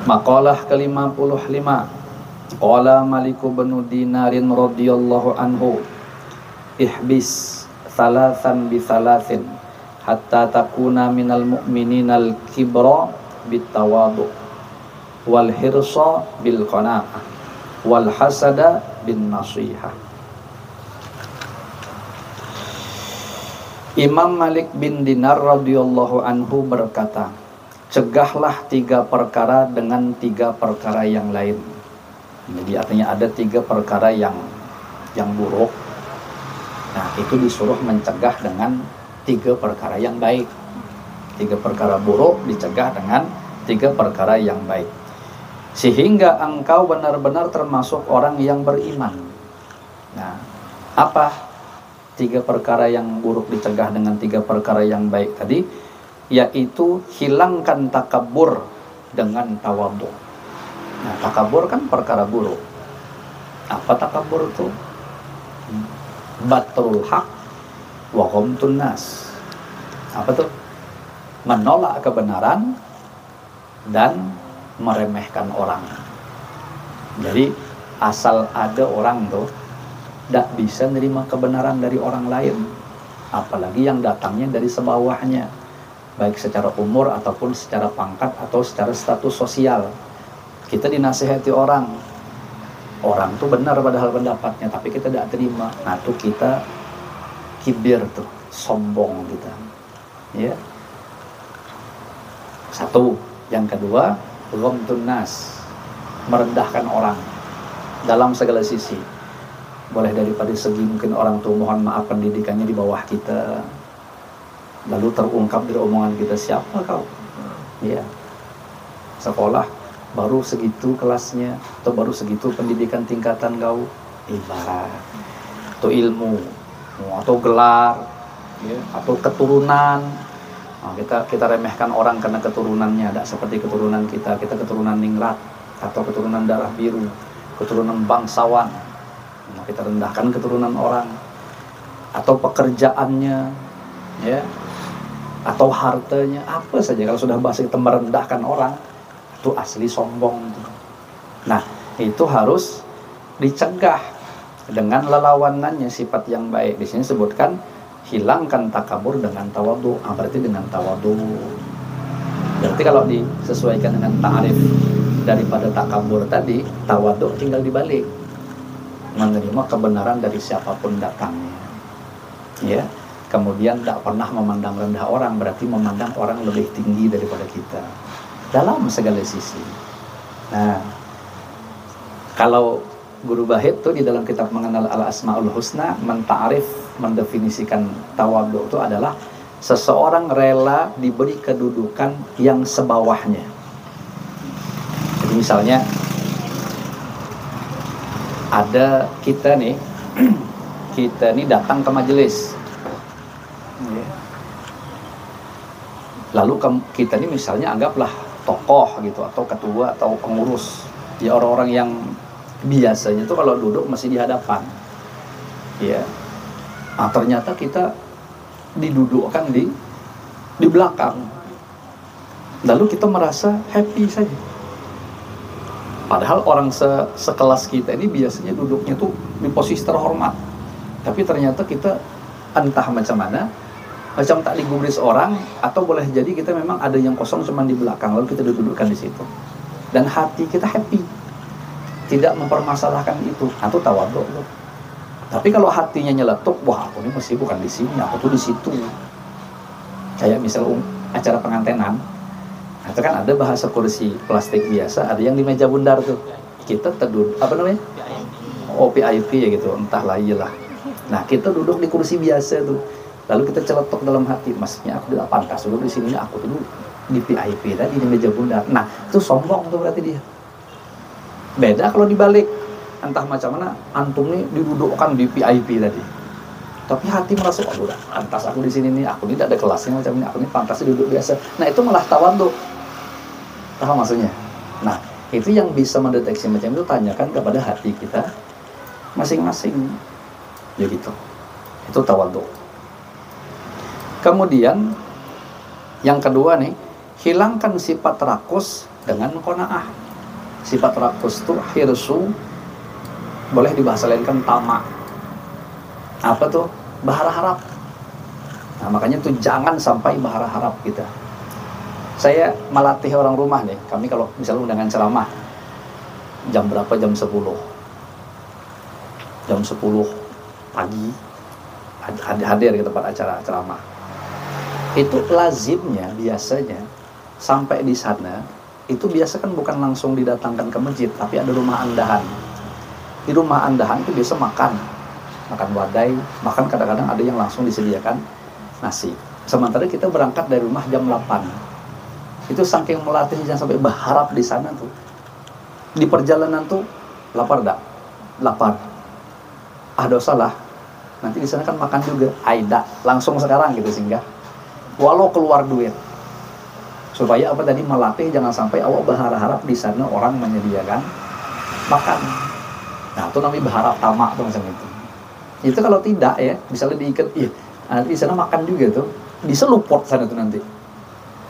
Maqalah ke-55. Qala Malik bin Dinarin radhiyallahu anhu, ihbis thalathan bi thalathin hatta takuna minal mu'mininal kibra bitawadu wal hirsa bil qanaah wal hasada bin nasihah. Imam Malik bin Dinar radhiyallahu anhu berkata, cegahlah 3 perkara dengan 3 perkara yang lain. Jadi artinya ada 3 perkara yang buruk. Nah, itu disuruh mencegah dengan 3 perkara yang baik. 3 perkara buruk dicegah dengan 3 perkara yang baik. Sehingga engkau benar-benar termasuk orang yang beriman. Nah, apa 3 perkara yang buruk dicegah dengan 3 perkara yang baik tadi? Yaitu hilangkan takabur dengan tawadhu. Nah, takabur kan perkara buruk. Apa takabur itu? Batrul haq wa ghamtun nas. Apa tuh? Menolak kebenaran dan meremehkan orang. Jadi asal ada orang tuh tidak bisa menerima kebenaran dari orang lain, apalagi yang datangnya dari sebawahnya, baik secara umur ataupun secara pangkat atau secara status sosial. Kita dinasihati orang tuh benar padahal pendapatnya, tapi kita tidak terima. Nah, tuh kita kibir tuh, sombong kita. Ya. Satu, yang kedua, ghamtun nas, merendahkan orang dalam segala sisi. Boleh daripada segi mungkin orang tua mohon maaf pendidikannya di bawah kita, lalu terungkap dari omongan kita, siapa kau? Ya, sekolah baru segitu kelasnya, atau baru segitu pendidikan tingkatan kau, ibarat atau ilmu, atau gelar, ya, atau keturunan. Nah, kita remehkan orang karena keturunannya, tidak seperti keturunan kita keturunan ningrat atau keturunan darah biru, keturunan bangsawan. Nah, kita rendahkan keturunan orang, atau pekerjaannya, ya, atau hartanya, apa saja. Kalau sudah bahasa kita merendahkan orang, itu asli sombong. Nah, itu harus dicegah dengan lelawanannya, sifat yang baik. Di sini sebutkan hilangkan takabur dengan tawadhu. Berarti dengan tawadhu. Berarti kalau disesuaikan dengan ta'rif daripada takabur tadi, tawadhu tinggal dibalik, menerima kebenaran dari siapapun datangnya, ya. Kemudian tidak pernah memandang rendah orang, berarti memandang orang lebih tinggi daripada kita dalam segala sisi. Nah, kalau Guru Bahid tuh di dalam kitab Mengenal Al-Asmaul Husna menta'arif, mendefinisikan tawadhu itu adalah seseorang rela diberi kedudukan yang sebawahnya. Jadi misalnya ada kita nih datang ke majelis, lalu kita ini misalnya anggaplah tokoh gitu, atau ketua atau pengurus, ya orang-orang yang biasanya tuh kalau duduk masih di hadapan, ya. Nah, ternyata kita didudukkan di belakang, lalu kita merasa happy saja. Padahal orang sekelas kita ini biasanya duduknya tuh di posisi terhormat. Tapi ternyata kita entah macam mana, macam tak digubris orang, atau boleh jadi kita memang ada yang kosong cuma di belakang, lalu kita dudukkan di situ. Dan hati kita happy, tidak mempermasalahkan itu. Itu tawadhu. Tapi kalau hatinya nyeletuk, wah aku ini mesti bukan di sini, aku tuh di situ. Kayak misal acara pengantenan, itu kan ada bahasa kursi plastik biasa, ada yang di meja bundar tuh. Kita terduduk, apa namanya? PIP ya gitu, entahlah iyalah. Nah, kita duduk di kursi biasa tuh. Lalu kita celetuk dalam hati, maksudnya aku tidak pantas duduk di sini, aku tuh di PIP tadi di meja bundar. Nah, itu sombong tuh berarti dia. Beda kalau dibalik, entah macam mana antum nih didudukkan di PIP tadi. Tapi hati merasa, oh udah pantas aku di sini nih, aku ini tidak ada kelasnya macam ini, aku ini pantas duduk biasa. Nah, itu malah tawadhu. Paham maksudnya? Nah, itu yang bisa mendeteksi macam itu, tanyakan kepada hati kita masing-masing. Ya gitu. Itu tawadhu. Kemudian yang kedua nih, hilangkan sifat rakus dengan qanaah. Sifat rakus itu hirsu, boleh dibahasa lain kan tamak. Apa tuh? Berharap. Nah, makanya tuh jangan sampai berharap kita. Saya melatih orang rumah nih. Kami kalau misalnya undangan ceramah jam berapa? Jam 10. Jam 10 pagi hadir ke tempat acara ceramah. Itu lazimnya biasanya sampai di sana itu biasa kan bukan langsung didatangkan ke masjid, tapi ada rumah andahan. Di rumah andahan itu biasa makan wadai, makan kadang-kadang ada yang langsung disediakan nasi. Sementara kita berangkat dari rumah jam 8. Itu saking melatih jangan sampai berharap di sana tuh. Di perjalanan tuh lapar dak? Lapar. Dosa lah. Nanti di sana kan makan juga. Aida, langsung sekarang gitu singgah. Walau keluar duit. Supaya apa tadi, melatih jangan sampai awak berharap di sana orang menyediakan makan. Nah, itu namanya berharap tamak tuh macam itu. Itu kalau tidak ya, misalnya diikat, nanti di sana makan juga tuh, diseluput sana tuh nanti.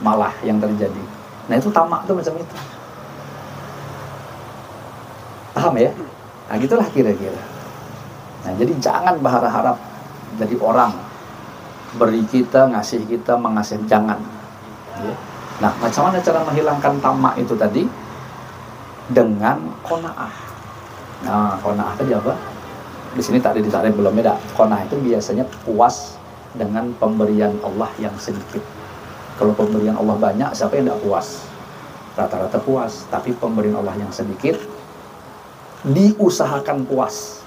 Malah yang terjadi. Nah, itu tamak tuh macam itu. Paham ya? Nah, gitulah kira-kira. Nah, jadi jangan berharap dari orang beri kita, ngasih kita, mengasih, jangan. Ya. Nah, macam mana cara menghilangkan tamak itu tadi? Dengan qanaah. Nah, qanaah tadi apa? Di sini tak ada ditarif belum beda. Qanaah itu biasanya puas dengan pemberian Allah yang sedikit. Kalau pemberian Allah banyak, siapa yang tidak puas? Rata-rata puas. Tapi pemberian Allah yang sedikit, diusahakan puas.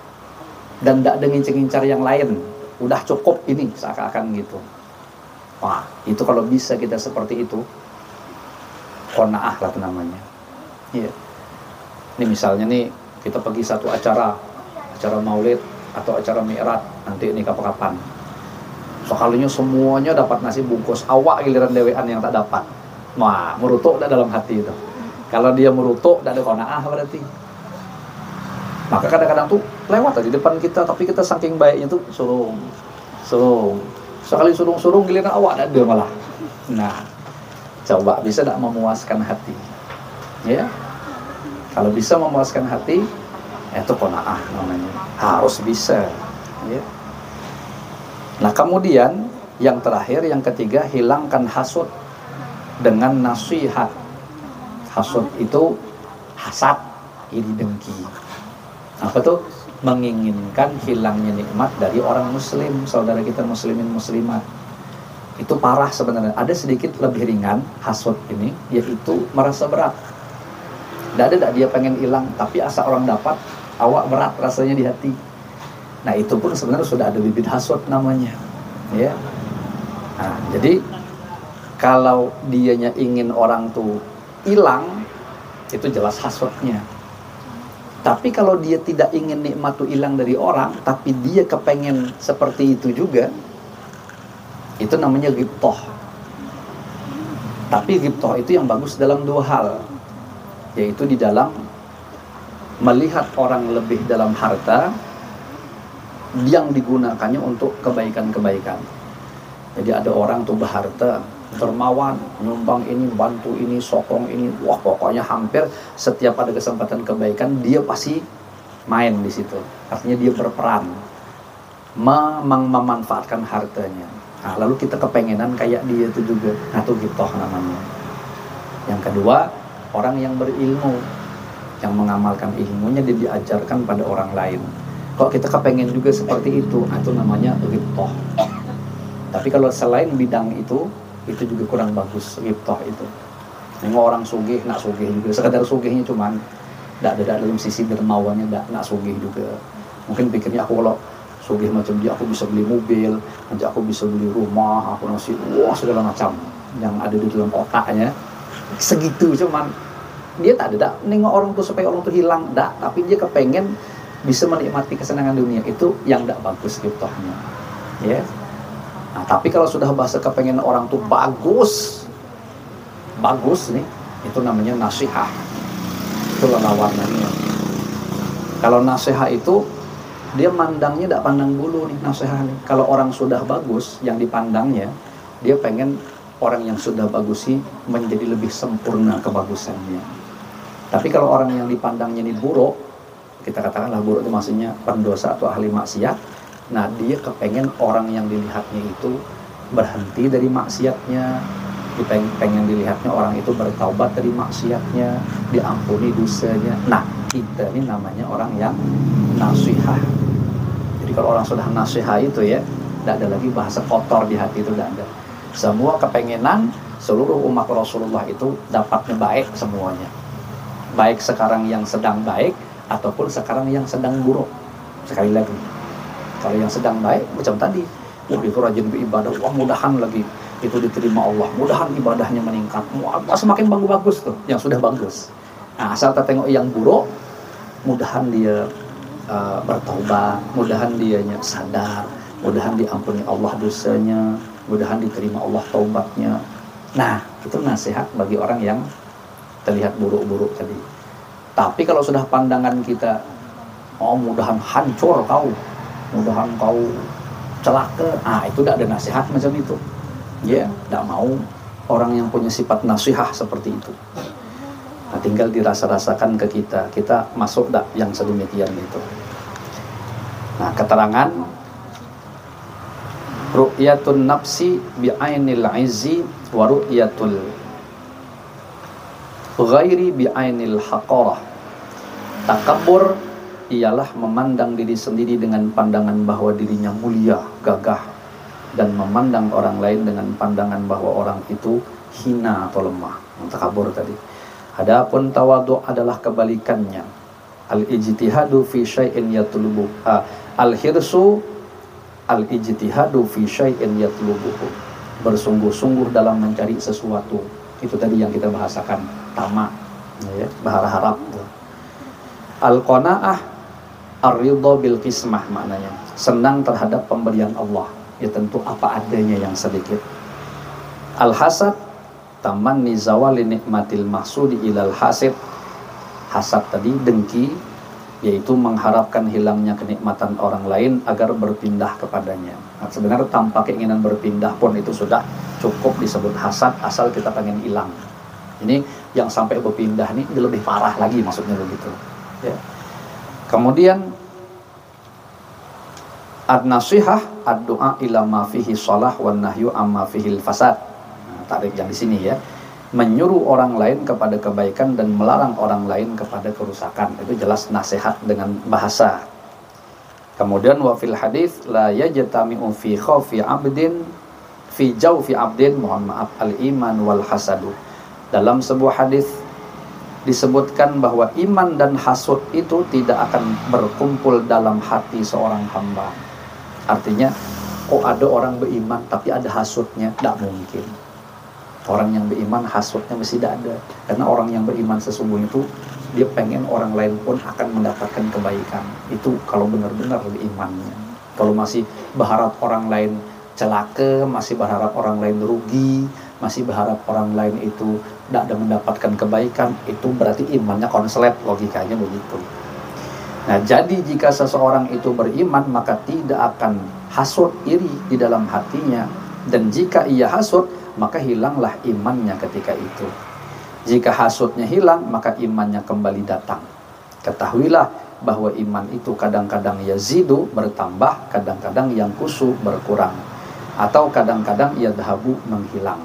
Dan tidak ada ngincar-ngincar yang lain. Udah cukup ini, seakan-akan gitu. Wah, itu kalau bisa kita seperti itu, qanaah lah namanya. Iya. Ini misalnya nih, kita pergi satu acara maulid atau acara mi'raj, nanti ini kapan-kapan. Sekalinya semuanya dapat nasi bungkus, awak giliran dewean yang tak dapat. Wah, merutuk dah dalam hati itu. Kalau dia merutuk, tak ada qanaah berarti. Maka kadang-kadang tuh lewat aja di depan kita, tapi kita saking baiknya tuh surung. Sekali surung giliran awak tak ada malah. Nah, coba bisa tak memuaskan hati? Ya, kalau bisa memuaskan hati, itu qanaah namanya. Harus bisa. Ya. Nah, kemudian yang terakhir, yang ketiga, hilangkan hasud dengan nasihat. Hasud itu hasad, iri dengki. Apa tuh? Menginginkan hilangnya nikmat dari orang muslim, saudara kita muslimin muslimat. Itu parah sebenarnya. Ada sedikit lebih ringan hasud ini, yaitu merasa berat. Tidak ada dia pengen hilang, tapi asa orang dapat, awak berat rasanya di hati. Nah, itu pun sebenarnya sudah ada bibit hasud namanya. Ya. Nah, jadi kalau dianya ingin orang tuh hilang, itu jelas hasudnya. Tapi kalau dia tidak ingin nikmat itu hilang dari orang, tapi dia kepengen seperti itu juga, itu namanya ghibthah. Tapi ghibthah itu yang bagus dalam dua hal, yaitu di dalam melihat orang lebih dalam harta yang digunakannya untuk kebaikan-kebaikan. Jadi ada orang tuh berharta, dermawan, nyumbang ini, bantu ini, sokong ini, wah pokoknya hampir setiap ada kesempatan kebaikan dia pasti main di situ. Artinya dia berperan memanfaatkan hartanya. Nah, lalu kita kepengenan kayak dia itu juga. Nah, itu ghibthah namanya. Yang kedua, orang yang berilmu, yang mengamalkan ilmunya dia diajarkan pada orang lain. Kalau kita kepengen juga seperti itu, nah itu namanya ghibthah. Tapi kalau selain bidang itu juga kurang bagus ghibthah itu. Nengok orang sugih, nak sugih juga. Sekadar sugihnya cuman tidak ada dalam sisi dermawannya, nak sugih juga. Mungkin pikirnya aku kalau sugih macam dia, aku bisa beli mobil, nanti aku bisa beli rumah, aku nasi, wah segala macam yang ada di dalam otaknya. Segitu cuman dia tak ada nengok orang tuh supaya orang tuh hilang, tapi dia kepengen bisa menikmati kesenangan dunia. Itu yang tidak bagus ghibthahnya. Ya. Nah, tapi kalau sudah bahasa kepengen orang tuh bagus nih, itu namanya nasihat. Itu warnanya. Kalau nasihat itu dia mandangnya tidak pandang bulu nih nasihat nih. Kalau orang sudah bagus yang dipandangnya, dia pengen orang yang sudah bagus sih menjadi lebih sempurna kebagusannya. Tapi kalau orang yang dipandangnya ini buruk, kita katakanlah buruk itu maksudnya pendosa atau ahli maksiat, nah dia kepengen orang yang dilihatnya itu berhenti dari maksiatnya, pengen dilihatnya orang itu bertaubat dari maksiatnya, diampuni dosanya. Nah, kita ini namanya orang yang nasihah. Jadi kalau orang sudah nasihah itu ya, tidak ada lagi bahasa kotor di hati, itu tidak ada. Semua kepengenan seluruh umat Rasulullah itu dapatnya baik semuanya. Baik sekarang yang sedang baik ataupun sekarang yang sedang buruk. Sekali lagi, kalau yang sedang baik macam tadi, itu rajin beribadah, wah mudahan lagi itu diterima Allah, mudahan ibadahnya meningkat, semakin bagus tuh yang sudah bagus. Nah, asal kita tengok yang buruk, mudahan dia bertaubat, mudahan dia sadar, mudahan diampuni Allah dosanya, mudahan diterima Allah taubatnya. Nah, itu nasihat bagi orang yang terlihat buruk-buruk tadi. Tapi kalau sudah pandangan kita, oh mudahan hancur kau, mudahan kau celaka, itu tidak ada nasihat macam itu. Ya, tidak mau orang yang punya sifat nasihah seperti itu. Nah, tinggal dirasa-rasakan ke kita masuk tak yang sedemikian itu. Nah, keterangan ru'yatun nafsi bi'ainil izzi wa ru'yatul ghairi bi'ainil haqarah. Takabur ialah memandang diri sendiri dengan pandangan bahwa dirinya mulia, gagah, dan memandang orang lain dengan pandangan bahwa orang itu hina atau lemah. Takabur tadi. Adapun tawadhu adalah kebalikannya. Al-ijtihadu fi syai'in yatlubu al-hirsu al-ijtihadu fi syai'in yatlubuhu. Bersungguh-sungguh dalam mencari sesuatu. Itu tadi yang kita bahasakan, tamak, ya, berharap. Al-qanaah ar-ridha bil qismah, maknanya senang terhadap pemberian Allah, ya tentu apa adanya yang sedikit. Al-hasad tamanni zawali nikmatil mahsudi ilal hasid. Hasad tadi dengki, yaitu mengharapkan hilangnya kenikmatan orang lain agar berpindah kepadanya. Nah, sebenarnya tanpa keinginan berpindah pun itu sudah cukup disebut hasad, asal kita pengen hilang. Ini yang sampai berpindah ini lebih parah lagi, maksudnya begitu. Ya. Kemudian ad-nasihah ad-du'a ila ma fihi shalah wan nahyu amma fihi fasad. Nah, tarik yang di sini ya. Menyuruh orang lain kepada kebaikan dan melarang orang lain kepada kerusakan. Itu jelas nasihat dengan bahasa. Kemudian wa fil hadis la yajtami'u fi khawfi 'abdin fi jawfi 'abdin, mohon maaf, al-iman wal hasadu. Dalam sebuah hadis disebutkan bahwa iman dan hasud itu tidak akan berkumpul dalam hati seorang hamba. Artinya, ada orang beriman tapi ada hasudnya? Tidak mungkin. Orang yang beriman hasudnya mesti tidak ada. Karena orang yang beriman sesungguhnya itu dia pengen orang lain pun akan mendapatkan kebaikan. Itu kalau benar-benar imannya. Kalau masih berharap orang lain celaka, masih berharap orang lain rugi, masih berharap orang lain itu tidak ada mendapatkan kebaikan, itu berarti imannya konslet, logikanya begitu. Nah, jadi jika seseorang itu beriman, maka tidak akan hasud, iri di dalam hatinya. Dan jika ia hasud, maka hilanglah imannya ketika itu. Jika hasudnya hilang, maka imannya kembali datang. Ketahuilah bahwa iman itu kadang-kadang yazidu, bertambah, kadang-kadang yang kusu, berkurang, atau kadang-kadang yadhabu, menghilang.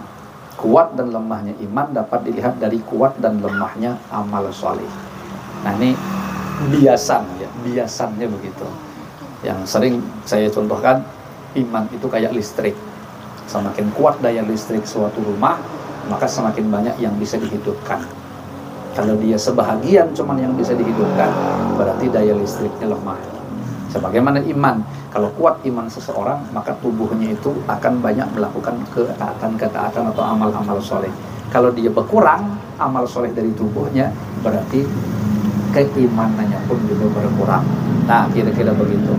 Kuat dan lemahnya iman dapat dilihat dari kuat dan lemahnya amal soleh. Nah, ini biasannya begitu. Yang sering saya contohkan, iman itu kayak listrik. Semakin kuat daya listrik suatu rumah, maka semakin banyak yang bisa dihidupkan. Kalau dia sebahagian cuman yang bisa dihidupkan, berarti daya listriknya lemah. Sebagaimana iman, kalau kuat iman seseorang, maka tubuhnya itu akan banyak melakukan ketaatan atau amal-amal soleh. Kalau dia berkurang amal soleh dari tubuhnya, berarti keimanannya pun juga berkurang. Nah, kira-kira begitu.